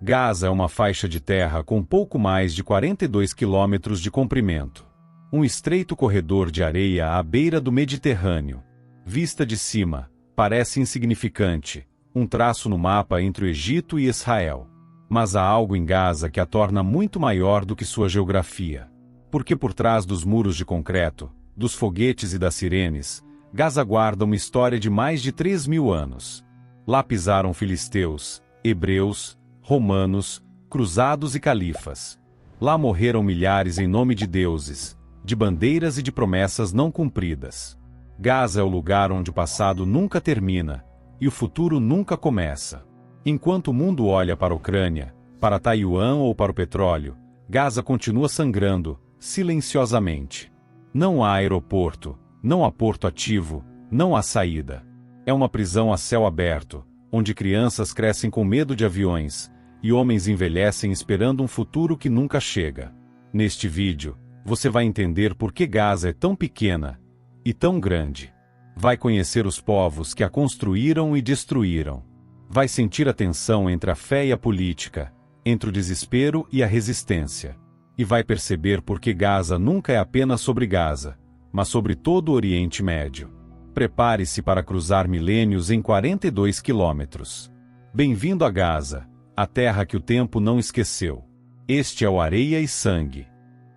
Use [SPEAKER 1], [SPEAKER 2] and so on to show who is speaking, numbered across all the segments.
[SPEAKER 1] Gaza é uma faixa de terra com pouco mais de 42 quilômetros de comprimento. Um estreito corredor de areia à beira do Mediterrâneo. Vista de cima, parece insignificante, um traço no mapa entre o Egito e Israel. Mas há algo em Gaza que a torna muito maior do que sua geografia. Porque por trás dos muros de concreto, dos foguetes e das sirenes, Gaza guarda uma história de mais de 3.000 anos. Lá pisaram filisteus, hebreus, romanos, cruzados e califas. Lá morreram milhares em nome de deuses, de bandeiras e de promessas não cumpridas. Gaza é o lugar onde o passado nunca termina, e o futuro nunca começa. Enquanto o mundo olha para a Ucrânia, para Taiwan ou para o petróleo, Gaza continua sangrando, silenciosamente. Não há aeroporto, não há porto ativo, não há saída. É uma prisão a céu aberto, onde crianças crescem com medo de aviões, e homens envelhecem esperando um futuro que nunca chega. Neste vídeo, você vai entender por que Gaza é tão pequena e tão grande. Vai conhecer os povos que a construíram e destruíram. Vai sentir a tensão entre a fé e a política, entre o desespero e a resistência. E vai perceber por que Gaza nunca é apenas sobre Gaza, mas sobre todo o Oriente Médio. Prepare-se para cruzar milênios em 42 quilômetros. Bem-vindo a Gaza, a terra que o tempo não esqueceu. Este é o Areia e Sangue.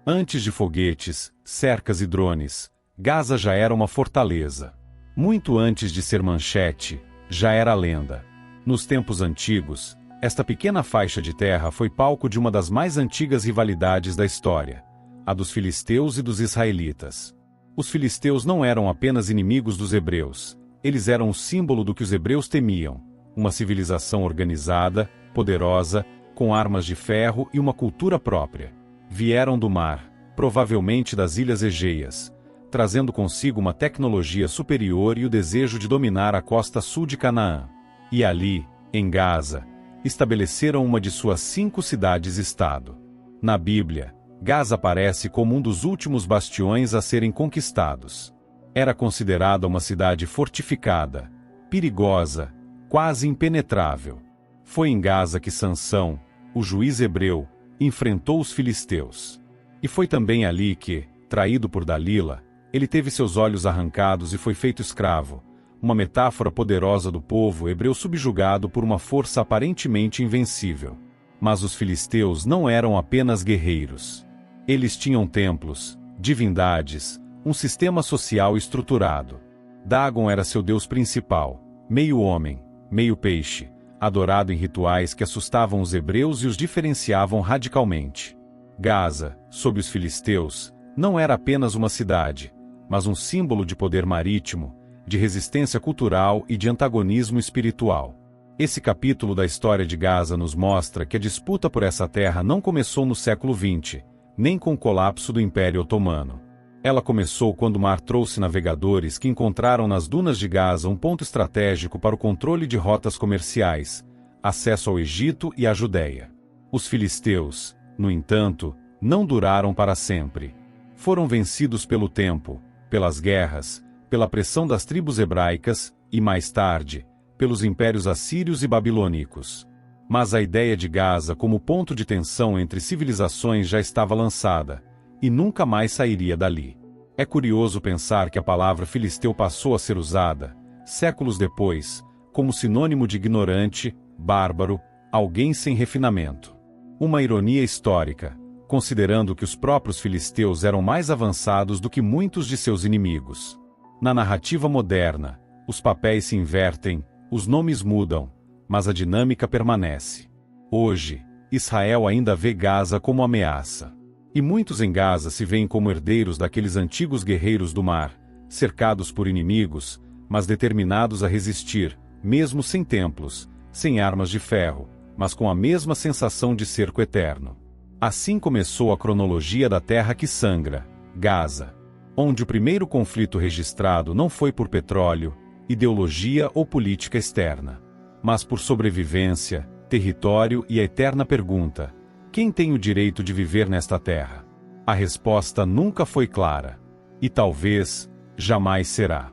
[SPEAKER 1] Antes de foguetes, cercas e drones, Gaza já era uma fortaleza. Muito antes de ser manchete, já era lenda. Nos tempos antigos, esta pequena faixa de terra foi palco de uma das mais antigas rivalidades da história, a dos filisteus e dos israelitas. Os filisteus não eram apenas inimigos dos hebreus, eles eram o símbolo do que os hebreus temiam, uma civilização organizada, poderosa, com armas de ferro e uma cultura própria. Vieram do mar, provavelmente das ilhas Egeias, trazendo consigo uma tecnologia superior e o desejo de dominar a costa sul de Canaã. E ali, em Gaza, estabeleceram uma de suas 5 cidades-estado. Na Bíblia, Gaza aparece como um dos últimos bastiões a serem conquistados. Era considerada uma cidade fortificada, perigosa, quase impenetrável. Foi em Gaza que Sansão, o juiz hebreu, enfrentou os filisteus. E foi também ali que, traído por Dalila, ele teve seus olhos arrancados e foi feito escravo, uma metáfora poderosa do povo hebreu subjugado por uma força aparentemente invencível. Mas os filisteus não eram apenas guerreiros. Eles tinham templos, divindades, um sistema social estruturado. Dagon era seu deus principal, meio homem, meio peixe, adorado em rituais que assustavam os hebreus e os diferenciavam radicalmente. Gaza, sob os filisteus, não era apenas uma cidade, mas um símbolo de poder marítimo, de resistência cultural e de antagonismo espiritual. Esse capítulo da história de Gaza nos mostra que a disputa por essa terra não começou no século XX, nem com o colapso do Império Otomano. Ela começou quando o mar trouxe navegadores que encontraram nas dunas de Gaza um ponto estratégico para o controle de rotas comerciais, acesso ao Egito e à Judéia. Os filisteus, no entanto, não duraram para sempre. Foram vencidos pelo tempo, pelas guerras, pela pressão das tribos hebraicas e, mais tarde, pelos impérios assírios e babilônicos. Mas a ideia de Gaza como ponto de tensão entre civilizações já estava lançada, e nunca mais sairia dali. É curioso pensar que a palavra filisteu passou a ser usada, séculos depois, como sinônimo de ignorante, bárbaro, alguém sem refinamento. Uma ironia histórica, considerando que os próprios filisteus eram mais avançados do que muitos de seus inimigos. Na narrativa moderna, os papéis se invertem, os nomes mudam, mas a dinâmica permanece. Hoje, Israel ainda vê Gaza como ameaça. E muitos em Gaza se veem como herdeiros daqueles antigos guerreiros do mar, cercados por inimigos, mas determinados a resistir, mesmo sem templos, sem armas de ferro, mas com a mesma sensação de cerco eterno. Assim começou a cronologia da terra que sangra, Gaza, onde o primeiro conflito registrado não foi por petróleo, ideologia ou política externa, mas por sobrevivência, território e a eterna pergunta: quem tem o direito de viver nesta terra? A resposta nunca foi clara. E talvez, jamais será.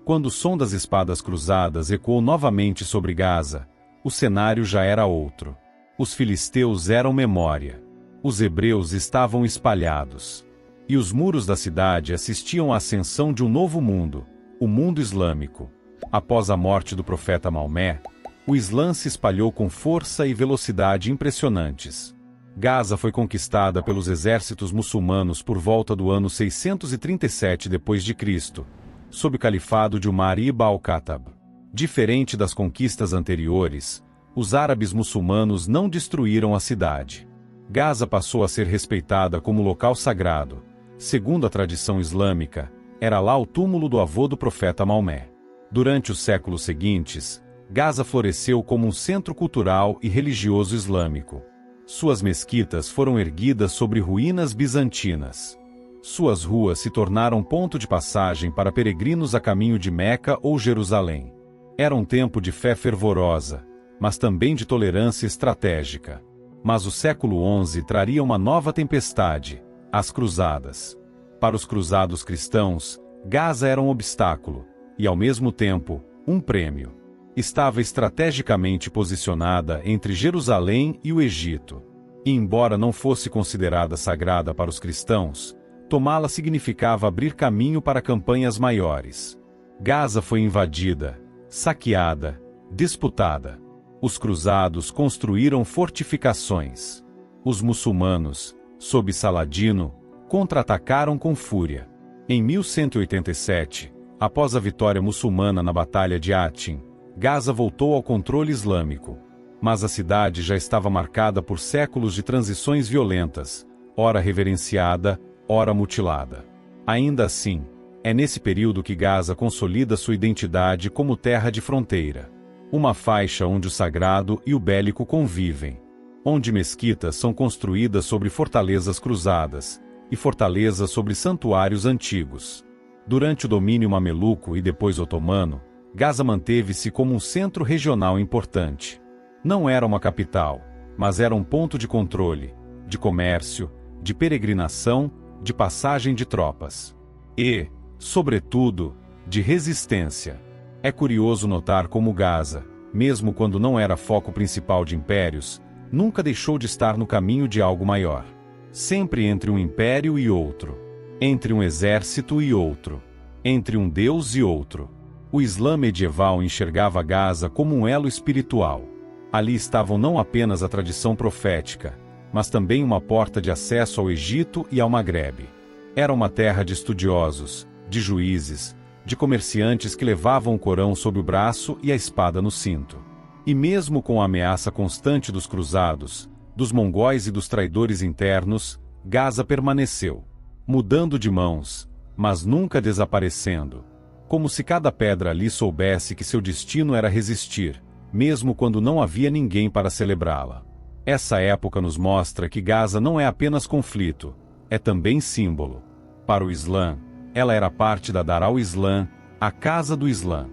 [SPEAKER 1] Quando o som das espadas cruzadas ecoou novamente sobre Gaza, o cenário já era outro. Os filisteus eram memória. Os hebreus estavam espalhados. E os muros da cidade assistiam à ascensão de um novo mundo, o mundo islâmico. Após a morte do profeta Maomé, o Islã se espalhou com força e velocidade impressionantes. Gaza foi conquistada pelos exércitos muçulmanos por volta do ano 637 d.C., sob o califado de Umar ibn al-Khattab. Diferente das conquistas anteriores, os árabes muçulmanos não destruíram a cidade. Gaza passou a ser respeitada como local sagrado. Segundo a tradição islâmica, era lá o túmulo do avô do profeta Maomé. Durante os séculos seguintes, Gaza floresceu como um centro cultural e religioso islâmico. Suas mesquitas foram erguidas sobre ruínas bizantinas. Suas ruas se tornaram ponto de passagem para peregrinos a caminho de Meca ou Jerusalém. Era um tempo de fé fervorosa, mas também de tolerância estratégica. Mas o século XI traria uma nova tempestade, as Cruzadas. Para os cruzados cristãos, Gaza era um obstáculo, e ao mesmo tempo, um prêmio. Estava estrategicamente posicionada entre Jerusalém e o Egito. E embora não fosse considerada sagrada para os cristãos, tomá-la significava abrir caminho para campanhas maiores. Gaza foi invadida, saqueada, disputada. Os cruzados construíram fortificações. Os muçulmanos, sob Saladino, contra-atacaram com fúria. Em 1187, após a vitória muçulmana na Batalha de Hattin, Gaza voltou ao controle islâmico. Mas a cidade já estava marcada por séculos de transições violentas, ora reverenciada, ora mutilada. Ainda assim, é nesse período que Gaza consolida sua identidade como terra de fronteira. Uma faixa onde o sagrado e o bélico convivem. Onde mesquitas são construídas sobre fortalezas cruzadas, e fortalezas sobre santuários antigos. Durante o domínio mameluco e depois otomano, Gaza manteve-se como um centro regional importante. Não era uma capital, mas era um ponto de controle, de comércio, de peregrinação, de passagem de tropas. E, sobretudo, de resistência. É curioso notar como Gaza, mesmo quando não era foco principal de impérios, nunca deixou de estar no caminho de algo maior. Sempre entre um império e outro. Entre um exército e outro. Entre um Deus e outro. O Islã medieval enxergava Gaza como um elo espiritual. Ali estavam não apenas a tradição profética, mas também uma porta de acesso ao Egito e ao Maghrebe. Era uma terra de estudiosos, de juízes, de comerciantes que levavam o Corão sob o braço e a espada no cinto. E mesmo com a ameaça constante dos cruzados, dos mongóis e dos traidores internos, Gaza permaneceu, mudando de mãos, mas nunca desaparecendo. Como se cada pedra ali soubesse que seu destino era resistir, mesmo quando não havia ninguém para celebrá-la. Essa época nos mostra que Gaza não é apenas conflito, é também símbolo. Para o Islã, ela era parte da Dar al-Islã, a casa do Islã.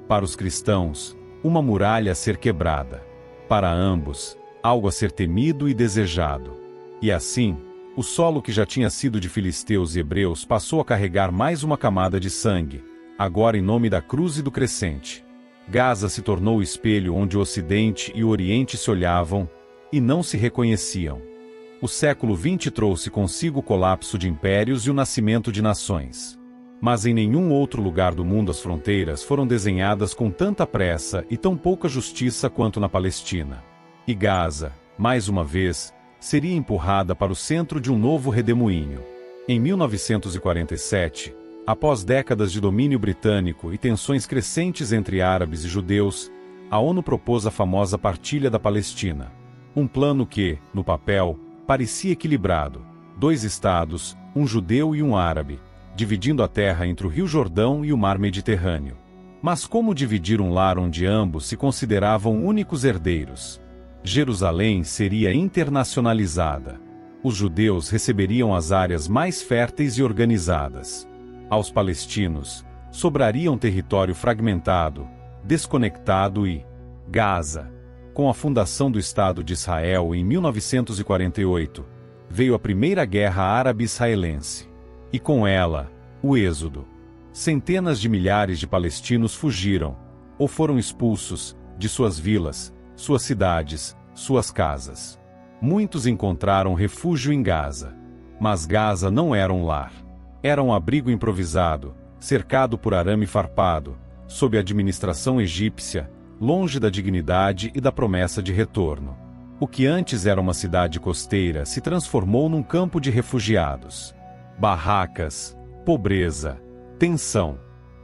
[SPEAKER 1] Para os cristãos, uma muralha a ser quebrada. Para ambos, algo a ser temido e desejado. E assim, o solo que já tinha sido de filisteus e hebreus passou a carregar mais uma camada de sangue, agora em nome da cruz e do crescente. Gaza se tornou o espelho onde o Ocidente e o Oriente se olhavam e não se reconheciam. O século XX trouxe consigo o colapso de impérios e o nascimento de nações. Mas em nenhum outro lugar do mundo as fronteiras foram desenhadas com tanta pressa e tão pouca justiça quanto na Palestina. E Gaza, mais uma vez, seria empurrada para o centro de um novo redemoinho. Em 1947, após décadas de domínio britânico e tensões crescentes entre árabes e judeus, a ONU propôs a famosa Partilha da Palestina. Um plano que, no papel, parecia equilibrado: 2 estados, um judeu e um árabe, dividindo a terra entre o Rio Jordão e o Mar Mediterrâneo. Mas como dividir um lar onde ambos se consideravam únicos herdeiros? Jerusalém seria internacionalizada. Os judeus receberiam as áreas mais férteis e organizadas. Aos palestinos, sobraria um território fragmentado, desconectado e Gaza. Com a fundação do Estado de Israel em 1948, veio a Primeira Guerra Árabe-Israelense. E com ela, o Êxodo. Centenas de milhares de palestinos fugiram, ou foram expulsos, de suas vilas, suas cidades, suas casas. Muitos encontraram refúgio em Gaza. Mas Gaza não era um lar. Era um abrigo improvisado, cercado por arame farpado, sob a administração egípcia, longe da dignidade e da promessa de retorno. O que antes era uma cidade costeira se transformou num campo de refugiados. Barracas, pobreza, tensão.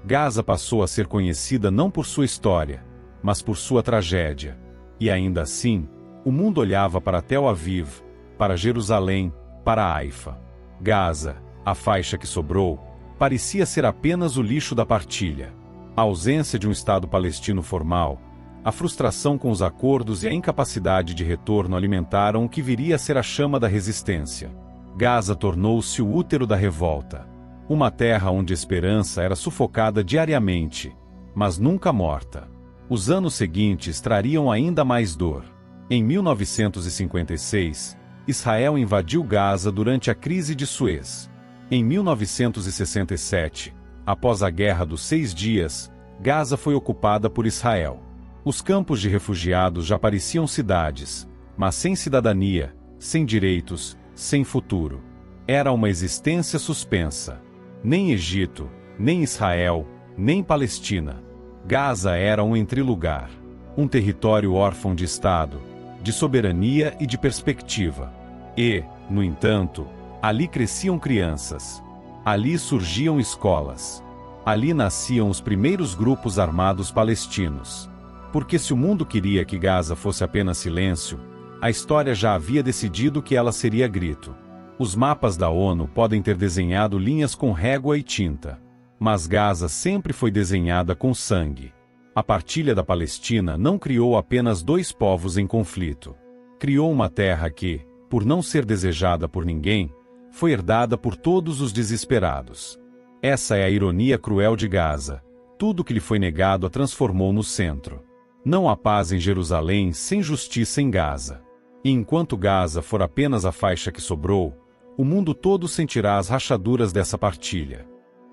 [SPEAKER 1] Gaza passou a ser conhecida não por sua história, mas por sua tragédia. E ainda assim, o mundo olhava para Tel Aviv, para Jerusalém, para Haifa. Gaza, a faixa que sobrou, parecia ser apenas o lixo da partilha. A ausência de um Estado palestino formal, a frustração com os acordos e a incapacidade de retorno alimentaram o que viria a ser a chama da resistência. Gaza tornou-se o útero da revolta. Uma terra onde a esperança era sufocada diariamente, mas nunca morta. Os anos seguintes trariam ainda mais dor. Em 1956, Israel invadiu Gaza durante a crise de Suez. Em 1967, após a Guerra dos 6 Dias, Gaza foi ocupada por Israel. Os campos de refugiados já pareciam cidades, mas sem cidadania, sem direitos, sem futuro. Era uma existência suspensa. Nem Egito, nem Israel, nem Palestina. Gaza era um entrelugar. Um território órfão de Estado, de soberania e de perspectiva. E, no entanto, ali cresciam crianças. Ali surgiam escolas. Ali nasciam os primeiros grupos armados palestinos. Porque se o mundo queria que Gaza fosse apenas silêncio, a história já havia decidido que ela seria grito. Os mapas da ONU podem ter desenhado linhas com régua e tinta. Mas Gaza sempre foi desenhada com sangue. A partilha da Palestina não criou apenas dois povos em conflito. Criou uma terra que, por não ser desejada por ninguém, foi herdada por todos os desesperados. Essa é a ironia cruel de Gaza. Tudo que lhe foi negado a transformou no centro. Não há paz em Jerusalém sem justiça em Gaza. E enquanto Gaza for apenas a faixa que sobrou, o mundo todo sentirá as rachaduras dessa partilha.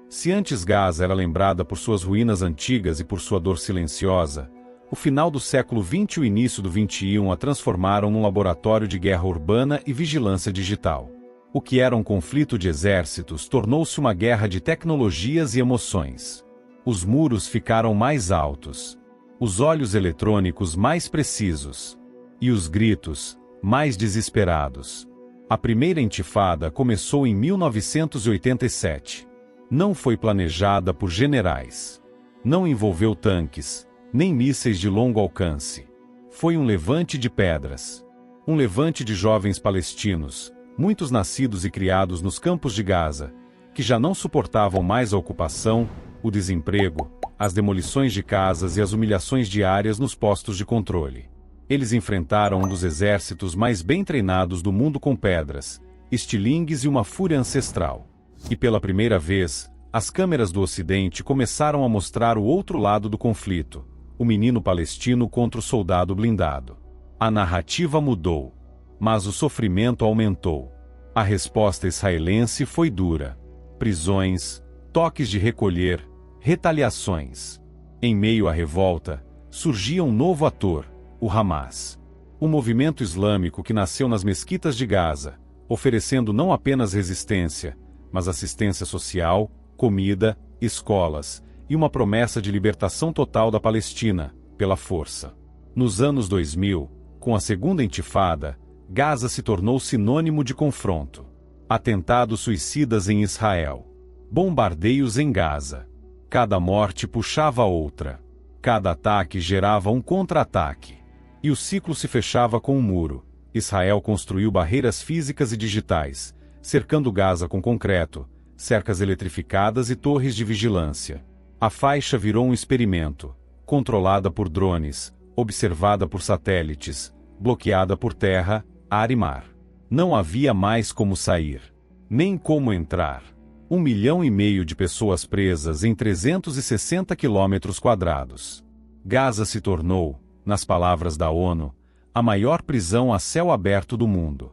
[SPEAKER 1] Se antes Gaza era lembrada por suas ruínas antigas e por sua dor silenciosa, o final do século XX e o início do XXI a transformaram num laboratório de guerra urbana e vigilância digital. O que era um conflito de exércitos tornou-se uma guerra de tecnologias e emoções. Os muros ficaram mais altos, os olhos eletrônicos mais precisos, e os gritos mais desesperados. A primeira intifada começou em 1987. Não foi planejada por generais. Não envolveu tanques, nem mísseis de longo alcance. Foi um levante de pedras. Um levante de jovens palestinos, muitos nascidos e criados nos campos de Gaza, que já não suportavam mais a ocupação, o desemprego, as demolições de casas e as humilhações diárias nos postos de controle. Eles enfrentaram um dos exércitos mais bem treinados do mundo com pedras, estilingues e uma fúria ancestral. E pela primeira vez, as câmeras do Ocidente começaram a mostrar o outro lado do conflito, o menino palestino contra o soldado blindado. A narrativa mudou, mas o sofrimento aumentou. A resposta israelense foi dura. Prisões, toques de recolher, retaliações. Em meio à revolta, surgia um novo ator, o Hamas. Um movimento islâmico que nasceu nas mesquitas de Gaza, oferecendo não apenas resistência, mas assistência social, comida, escolas, e uma promessa de libertação total da Palestina, pela força. Nos anos 2000, com a segunda intifada, Gaza se tornou sinônimo de confronto. Atentados suicidas em Israel. Bombardeios em Gaza. Cada morte puxava outra. Cada ataque gerava um contra-ataque. E o ciclo se fechava com um muro. Israel construiu barreiras físicas e digitais, cercando Gaza com concreto, cercas eletrificadas e torres de vigilância. A faixa virou um experimento, controlada por drones, observada por satélites, bloqueada por terra, ar e mar. Não havia mais como sair, nem como entrar. 1,5 milhão de pessoas presas em 360 quilômetros quadrados. Gaza se tornou, nas palavras da ONU, a maior prisão a céu aberto do mundo.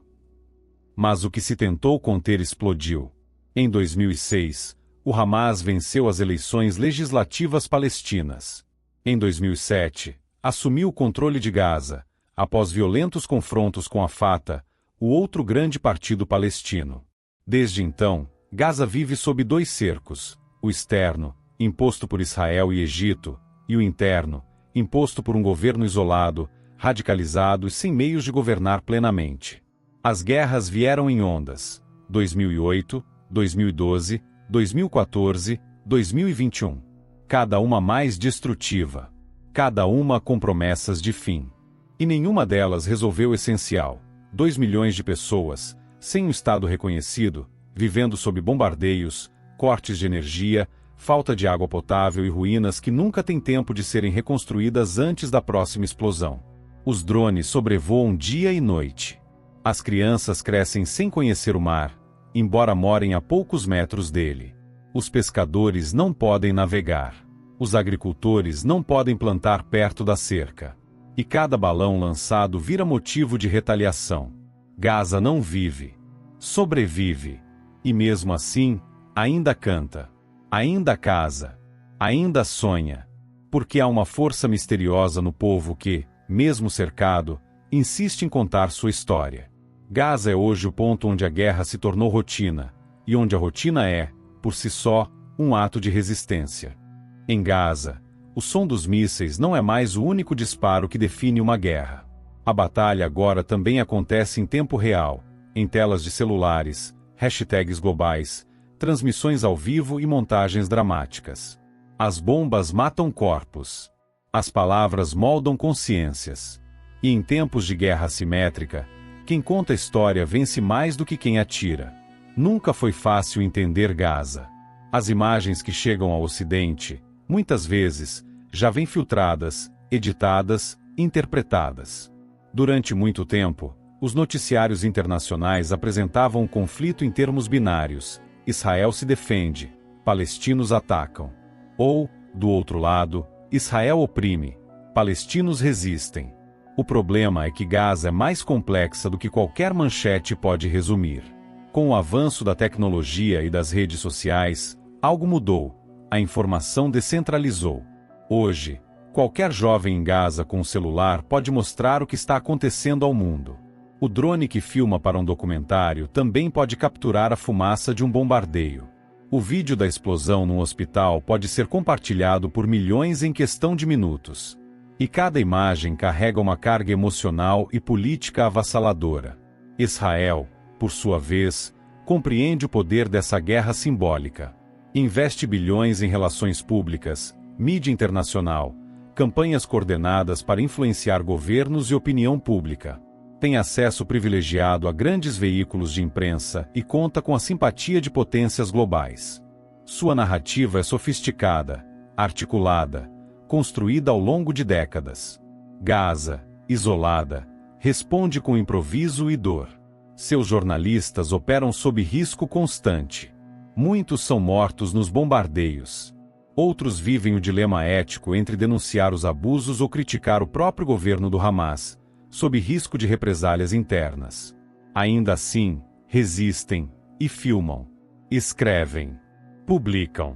[SPEAKER 1] Mas o que se tentou conter explodiu. Em 2006, o Hamas venceu as eleições legislativas palestinas. Em 2007, assumiu o controle de Gaza, após violentos confrontos com a Fatah, o outro grande partido palestino. Desde então, Gaza vive sob dois cercos: o externo, imposto por Israel e Egito, e o interno, imposto por um governo isolado, radicalizado e sem meios de governar plenamente. As guerras vieram em ondas: 2008, 2012, 2014, 2021. Cada uma mais destrutiva. Cada uma com promessas de fim. E nenhuma delas resolveu o essencial: 2 milhões de pessoas, sem um Estado reconhecido, vivendo sob bombardeios, cortes de energia, falta de água potável e ruínas que nunca têm tempo de serem reconstruídas antes da próxima explosão. Os drones sobrevoam dia e noite. As crianças crescem sem conhecer o mar, embora morem a poucos metros dele. Os pescadores não podem navegar. Os agricultores não podem plantar perto da cerca. E cada balão lançado vira motivo de retaliação. Gaza não vive. Sobrevive. E mesmo assim, ainda canta. Ainda casa. Ainda sonha. Porque há uma força misteriosa no povo que, mesmo cercado, insiste em contar sua história. Gaza é hoje o ponto onde a guerra se tornou rotina, e onde a rotina é, por si só, um ato de resistência. Em Gaza, o som dos mísseis não é mais o único disparo que define uma guerra. A batalha agora também acontece em tempo real, em telas de celulares, hashtags globais, transmissões ao vivo e montagens dramáticas. As bombas matam corpos. As palavras moldam consciências. E em tempos de guerra assimétrica, quem conta a história vence mais do que quem atira. Nunca foi fácil entender Gaza. As imagens que chegam ao Ocidente, muitas vezes, já vêm filtradas, editadas, interpretadas. Durante muito tempo, os noticiários internacionais apresentavam o conflito em termos binários: Israel se defende, palestinos atacam. Ou, do outro lado, Israel oprime, palestinos resistem. O problema é que Gaza é mais complexa do que qualquer manchete pode resumir. Com o avanço da tecnologia e das redes sociais, algo mudou. A informação descentralizou. Hoje, qualquer jovem em Gaza com um celular pode mostrar o que está acontecendo ao mundo. O drone que filma para um documentário também pode capturar a fumaça de um bombardeio. O vídeo da explosão num hospital pode ser compartilhado por milhões em questão de minutos. E cada imagem carrega uma carga emocional e política avassaladora. Israel, por sua vez, compreende o poder dessa guerra simbólica. Investe bilhões em relações públicas, mídia internacional, campanhas coordenadas para influenciar governos e opinião pública. Tem acesso privilegiado a grandes veículos de imprensa e conta com a simpatia de potências globais. Sua narrativa é sofisticada, articulada, construída ao longo de décadas. Gaza, isolada, responde com improviso e dor. Seus jornalistas operam sob risco constante. Muitos são mortos nos bombardeios. Outros vivem o dilema ético entre denunciar os abusos ou criticar o próprio governo do Hamas, sob risco de represálias internas. Ainda assim, resistem e filmam, escrevem, publicam.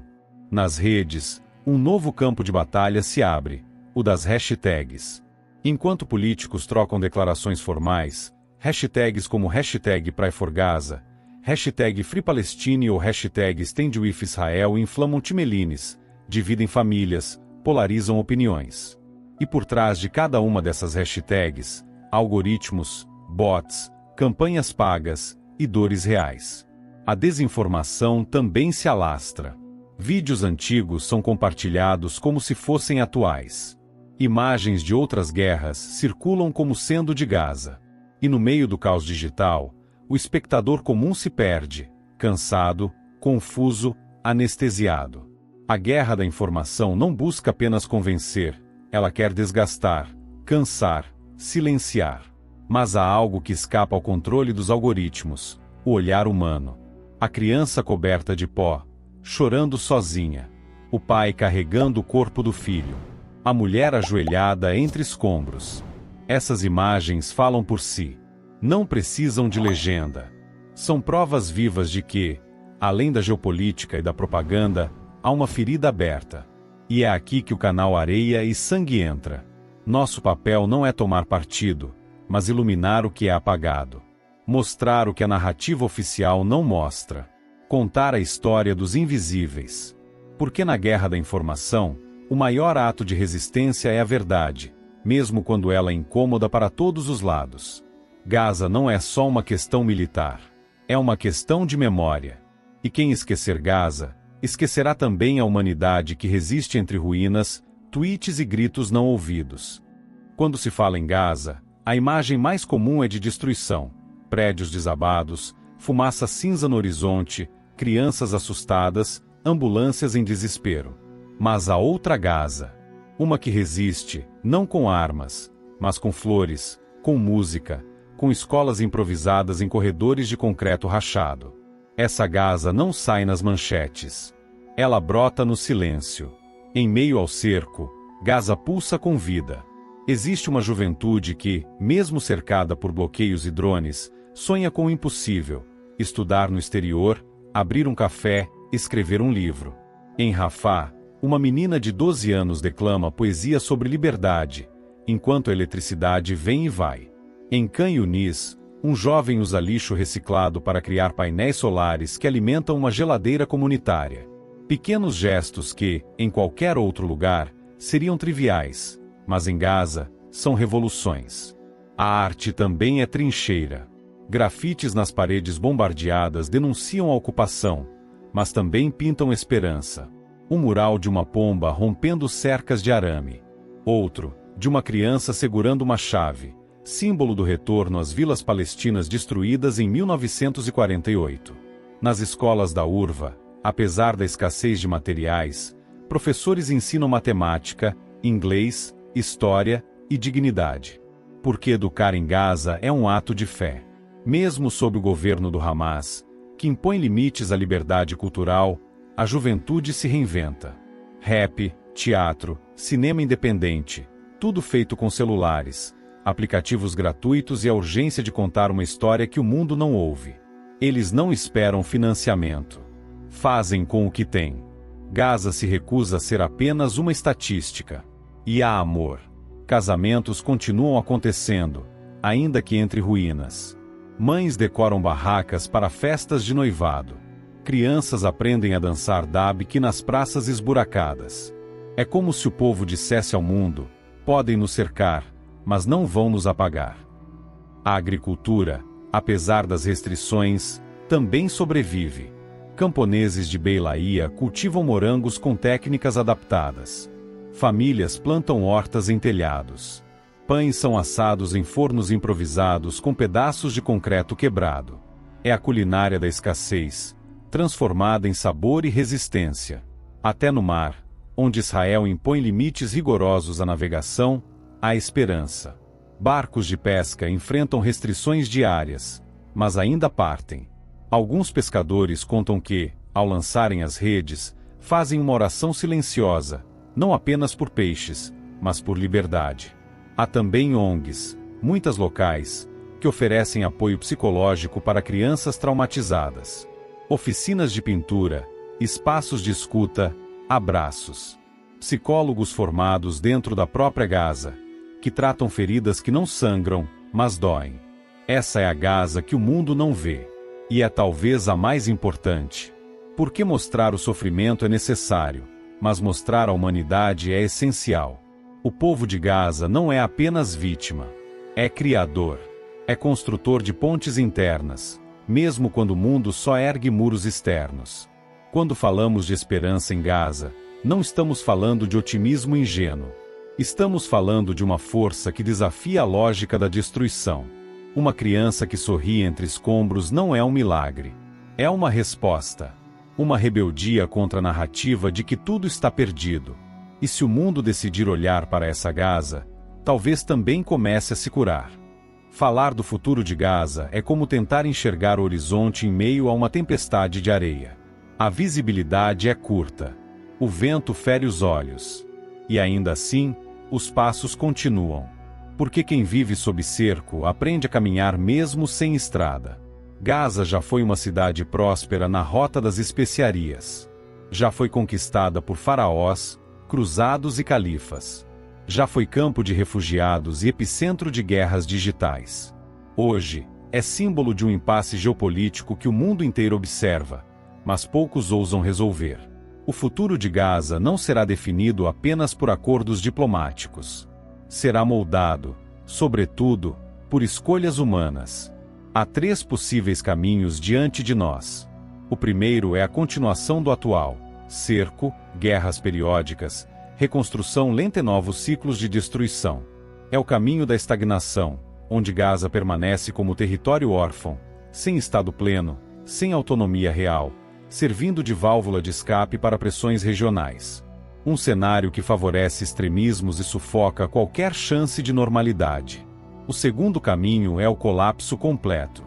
[SPEAKER 1] Nas redes, um novo campo de batalha se abre, o das hashtags. Enquanto políticos trocam declarações formais, hashtags como hashtag #PrayForGaza, hashtag FreePalestine ou hashtag StandWithIsrael inflamam timelines, dividem famílias, polarizam opiniões. E por trás de cada uma dessas hashtags, algoritmos, bots, campanhas pagas e dores reais. A desinformação também se alastra. Vídeos antigos são compartilhados como se fossem atuais. Imagens de outras guerras circulam como sendo de Gaza. E no meio do caos digital, o espectador comum se perde, cansado, confuso, anestesiado. A guerra da informação não busca apenas convencer, ela quer desgastar, cansar, silenciar. Mas há algo que escapa ao controle dos algoritmos: o olhar humano. A criança coberta de pó, chorando sozinha. O pai carregando o corpo do filho. A mulher ajoelhada entre escombros. Essas imagens falam por si. Não precisam de legenda. São provas vivas de que, além da geopolítica e da propaganda, há uma ferida aberta. E é aqui que o canal Areia e Sangue entra. Nosso papel não é tomar partido, mas iluminar o que é apagado. Mostrar o que a narrativa oficial não mostra. Contar a história dos invisíveis. Porque na guerra da informação, o maior ato de resistência é a verdade, mesmo quando ela é incômoda para todos os lados. Gaza não é só uma questão militar. É uma questão de memória. E quem esquecer Gaza, esquecerá também a humanidade que resiste entre ruínas, tweets e gritos não ouvidos. Quando se fala em Gaza, a imagem mais comum é de destruição. Prédios desabados, fumaça cinza no horizonte, crianças assustadas, ambulâncias em desespero. Mas há outra Gaza. Uma que resiste, não com armas, mas com flores, com música, com escolas improvisadas em corredores de concreto rachado. Essa Gaza não sai nas manchetes. Ela brota no silêncio. Em meio ao cerco, Gaza pulsa com vida. Existe uma juventude que, mesmo cercada por bloqueios e drones, sonha com o impossível: estudar no exterior, abrir um café, escrever um livro. Em Rafah, uma menina de 12 anos declama poesia sobre liberdade, enquanto a eletricidade vem e vai. Em Khan Yunis, um jovem usa lixo reciclado para criar painéis solares que alimentam uma geladeira comunitária. Pequenos gestos que, em qualquer outro lugar, seriam triviais, mas em Gaza, são revoluções. A arte também é trincheira. Grafites nas paredes bombardeadas denunciam a ocupação, mas também pintam esperança. Um mural de uma pomba rompendo cercas de arame. Outro, de uma criança segurando uma chave, símbolo do retorno às vilas palestinas destruídas em 1948. Nas escolas da Urva, apesar da escassez de materiais, professores ensinam matemática, inglês, história e dignidade. Porque educar em Gaza é um ato de fé. Mesmo sob o governo do Hamas, que impõe limites à liberdade cultural, a juventude se reinventa. Rap, teatro, cinema independente, tudo feito com celulares, aplicativos gratuitos e a urgência de contar uma história que o mundo não ouve. Eles não esperam financiamento. Fazem com o que têm. Gaza se recusa a ser apenas uma estatística. E há amor. Casamentos continuam acontecendo, ainda que entre ruínas. Mães decoram barracas para festas de noivado. Crianças aprendem a dançar dabque nas praças esburacadas. É como se o povo dissesse ao mundo: podem nos cercar, mas não vão nos apagar. A agricultura, apesar das restrições, também sobrevive. Camponeses de Beilaia cultivam morangos com técnicas adaptadas. Famílias plantam hortas em telhados. Pães são assados em fornos improvisados com pedaços de concreto quebrado. É a culinária da escassez, transformada em sabor e resistência. Até no mar, onde Israel impõe limites rigorosos à navegação, há esperança. Barcos de pesca enfrentam restrições diárias, mas ainda partem. Alguns pescadores contam que, ao lançarem as redes, fazem uma oração silenciosa, não apenas por peixes, mas por liberdade. Há também ONGs, muitas locais, que oferecem apoio psicológico para crianças traumatizadas. Oficinas de pintura, espaços de escuta, abraços. Psicólogos formados dentro da própria Gaza, que tratam feridas que não sangram, mas doem. Essa é a Gaza que o mundo não vê. E é talvez a mais importante. Porque mostrar o sofrimento é necessário, mas mostrar a humanidade é essencial. O povo de Gaza não é apenas vítima. É criador. É construtor de pontes internas, mesmo quando o mundo só ergue muros externos. Quando falamos de esperança em Gaza, não estamos falando de otimismo ingênuo. Estamos falando de uma força que desafia a lógica da destruição. Uma criança que sorri entre escombros não é um milagre. É uma resposta. Uma rebeldia contra a narrativa de que tudo está perdido. E se o mundo decidir olhar para essa Gaza, talvez também comece a se curar. Falar do futuro de Gaza é como tentar enxergar o horizonte em meio a uma tempestade de areia. A visibilidade é curta. O vento fere os olhos. E ainda assim, os passos continuam. Porque quem vive sob cerco aprende a caminhar mesmo sem estrada. Gaza já foi uma cidade próspera na rota das especiarias. Já foi conquistada por faraós, cruzados e califas. Já foi campo de refugiados e epicentro de guerras digitais. Hoje, é símbolo de um impasse geopolítico que o mundo inteiro observa, mas poucos ousam resolver. O futuro de Gaza não será definido apenas por acordos diplomáticos. Será moldado, sobretudo, por escolhas humanas. Há 3 possíveis caminhos diante de nós. O primeiro é a continuação do atual: cerco, guerras periódicas, reconstrução lenta e novos ciclos de destruição. É o caminho da estagnação, onde Gaza permanece como território órfão, sem Estado pleno, sem autonomia real, servindo de válvula de escape para pressões regionais. Um cenário que favorece extremismos e sufoca qualquer chance de normalidade. O segundo caminho é o colapso completo.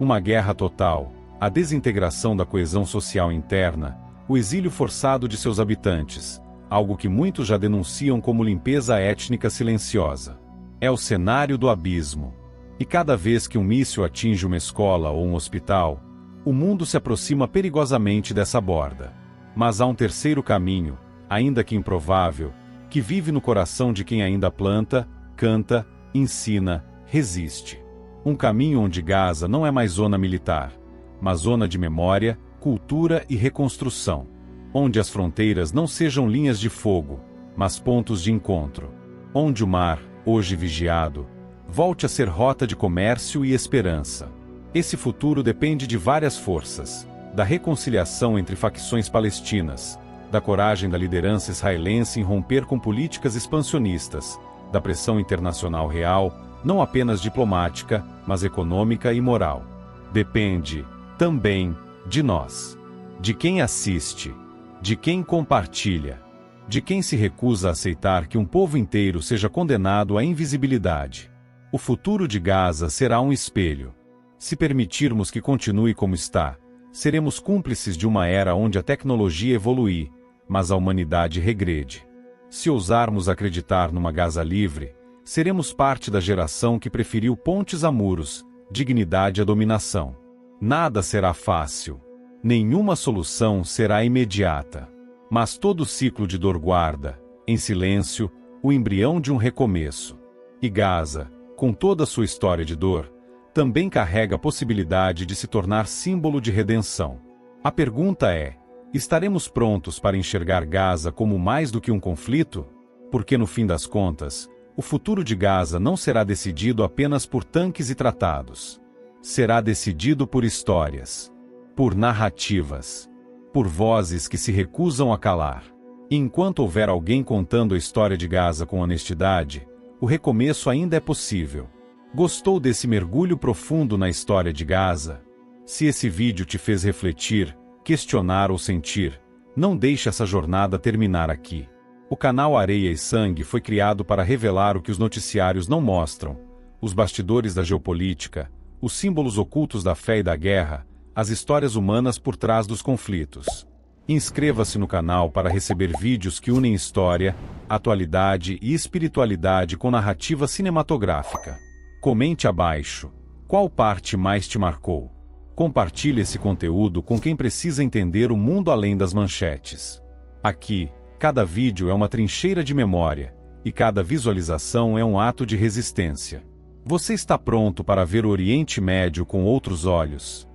[SPEAKER 1] Uma guerra total, a desintegração da coesão social interna, o exílio forçado de seus habitantes, algo que muitos já denunciam como limpeza étnica silenciosa. É o cenário do abismo. E cada vez que um míssil atinge uma escola ou um hospital, o mundo se aproxima perigosamente dessa borda. Mas há um terceiro caminho, ainda que improvável, que vive no coração de quem ainda planta, canta, ensina, resiste. Um caminho onde Gaza não é mais zona militar, mas zona de memória, cultura e reconstrução. Onde as fronteiras não sejam linhas de fogo, mas pontos de encontro. Onde o mar, hoje vigiado, volte a ser rota de comércio e esperança. Esse futuro depende de várias forças: da reconciliação entre facções palestinas, da coragem da liderança israelense em romper com políticas expansionistas, da pressão internacional real, não apenas diplomática, mas econômica e moral. Depende, também, de nós. De quem assiste, de quem compartilha, de quem se recusa a aceitar que um povo inteiro seja condenado à invisibilidade. O futuro de Gaza será um espelho. Se permitirmos que continue como está, seremos cúmplices de uma era onde a tecnologia evolui, mas a humanidade regrede. Se ousarmos acreditar numa Gaza livre, seremos parte da geração que preferiu pontes a muros, dignidade à dominação. Nada será fácil. Nenhuma solução será imediata. Mas todo ciclo de dor guarda, em silêncio, o embrião de um recomeço. E Gaza, com toda a sua história de dor, também carrega a possibilidade de se tornar símbolo de redenção. A pergunta é: estaremos prontos para enxergar Gaza como mais do que um conflito? Porque no fim das contas, o futuro de Gaza não será decidido apenas por tanques e tratados. Será decidido por histórias, por narrativas, por vozes que se recusam a calar. E enquanto houver alguém contando a história de Gaza com honestidade, o recomeço ainda é possível. Gostou desse mergulho profundo na história de Gaza? Se esse vídeo te fez refletir, questionar ou sentir, não deixe essa jornada terminar aqui. O canal Areia e Sangue foi criado para revelar o que os noticiários não mostram: os bastidores da geopolítica, os símbolos ocultos da fé e da guerra, as histórias humanas por trás dos conflitos. Inscreva-se no canal para receber vídeos que unem história, atualidade e espiritualidade com narrativa cinematográfica. Comente abaixo: qual parte mais te marcou? Compartilhe esse conteúdo com quem precisa entender o mundo além das manchetes. Aqui, cada vídeo é uma trincheira de memória, e cada visualização é um ato de resistência. Você está pronto para ver o Oriente Médio com outros olhos?